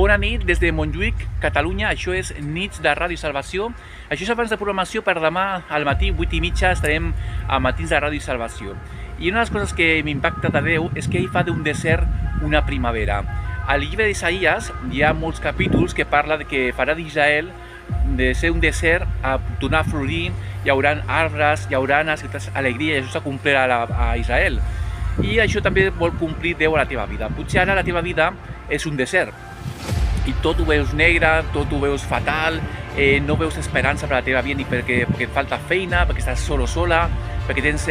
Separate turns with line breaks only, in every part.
Bona nit des de Montjuïc, Catalunya. Això és Nits de Ràdio Salvació. Això és abans de programació per demà al matí, 8:30, estarem a Matins de Ràdio Salvació. I una de les coses que m'impacta de Déu és que ell fa d'un desert una primavera. Al llibre d'Isaïes hi ha molts capítols que parla de que farà d'Israel de ser un desert a tornar a florir, hi haurà arbres, hi haurà alegria, i això s'acomplirà a Israel. I això també vol complir Déu a la teva vida. Potser ara la teva vida és un desert i tot ho veus negre, tot ho veus fatal, no veus esperança per a la teva vida ni perquè et falta feina, perquè estàs sola, perquè tens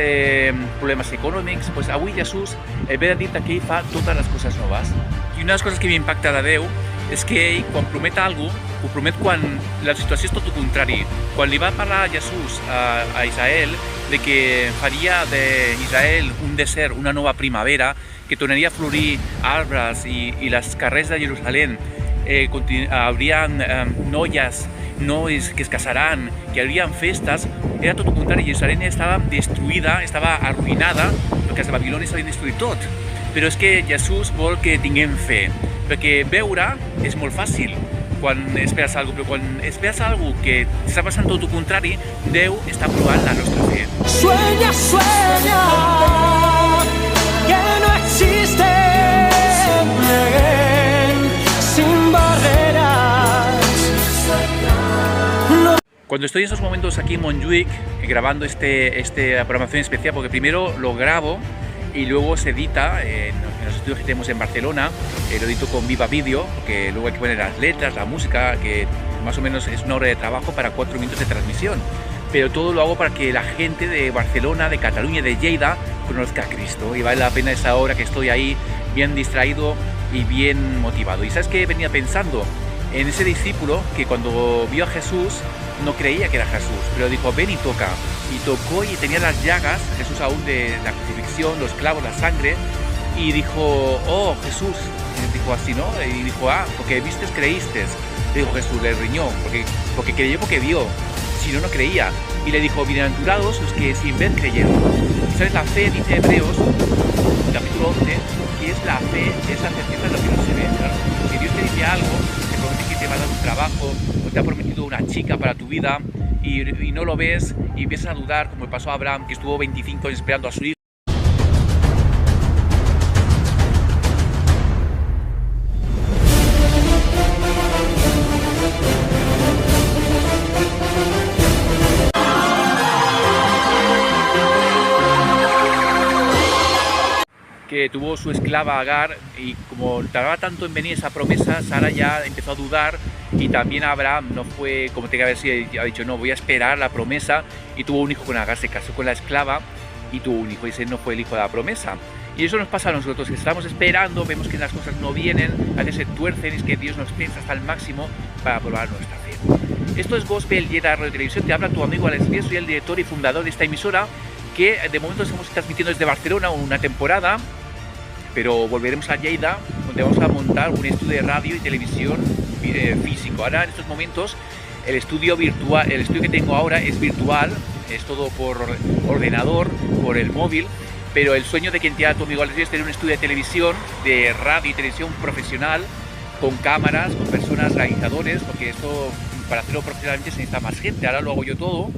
problemes econòmics. Pues avui Jesús ve a dir-te que ell fa totes les coses noves. I una de les coses que m'impacta de Déu és que ell, quan promet alguna cosa, ho promet quan la situació és tot el contrari. Quan li va parlar a Jesús a Israel de que faria d'Israel un desert, una nova primavera, que tornaria a florir arbres i les carrers de Jerusalem haurien noies que es casaran, que haurien festes, era tot el contrari. Jerusalem estava destruïda, estava arruïnada, perquè els babilonis havien destruït tot. Però és que Jesús vol que tinguem fe, perquè veure és molt fàcil quan esperes alguna cosa, però quan esperes alguna cosa que està passant tot el contrari, Déu està provant la nostra fe.
Sueña, sueña, que no existe sin barreras. No.
Cuando estoy en estos momentos aquí en Montjuïc grabando esta programación especial, porque primero lo grabo y luego se edita en los estudios que tenemos en Barcelona, lo edito con Viva Video, porque luego hay que poner las letras, la música, que más o menos es una hora de trabajo para 4 minutos de transmisión. Pero todo lo hago para que la gente de Barcelona, de Cataluña, de Lleida conozca a Cristo, y vale la pena esa hora que estoy ahí bien distraído y bien motivado. Y ¿sabes qué venía pensando? En ese discípulo que cuando vio a Jesús no creía que era Jesús, pero dijo ven y toca, y tocó y tenía las llagas, Jesús aún de la crucifixión, los clavos, la sangre, y dijo oh Jesús, y dijo así, ¿no? Y dijo porque vistes creíste, le dijo Jesús, le riñó, porque creyó porque vio, si no, no creía, y le dijo bienaventurados los que sin ver creyeron. Y sabes, la fe, dice Hebreos, capítulo 11, que es la fe, es la certeza de lo que no se ve, claro. Si Dios te dice algo, te promete que te va a dar un trabajo, o te ha prometido una chica para tu vida, y no lo ves, y empiezas a dudar, como le pasó a Abraham, que estuvo 25 años esperando a su hijo. Que tuvo su esclava Agar, y como tardaba tanto en venir esa promesa, Sara ya empezó a dudar, y también Abraham no fue como tenía que haber sido, ha dicho no, voy a esperar la promesa, y tuvo un hijo con Agar, se casó con la esclava y tuvo un hijo, y ese no fue el hijo de la promesa. Y eso nos pasa a nosotros, que estamos esperando, vemos que las cosas no vienen, a veces se tuercen, es que Dios nos piensa hasta el máximo para probar nuestra fe. Esto es Gospel Lleida Radio Televisión, te habla tu amigo Alex Díaz, soy el director y fundador de esta emisora, que de momento estamos transmitiendo desde Barcelona una temporada, pero volveremos a Lleida, donde vamos a montar un estudio de radio y televisión físico. Ahora, en estos momentos, el estudio que tengo ahora es virtual, es todo por ordenador, por el móvil, pero el sueño de quien te habla tu amigo Alex es tener un estudio de televisión, de radio y televisión profesional, con cámaras, con personas realizadores, porque esto, para hacerlo profesionalmente, se necesita más gente. Ahora lo hago yo todo.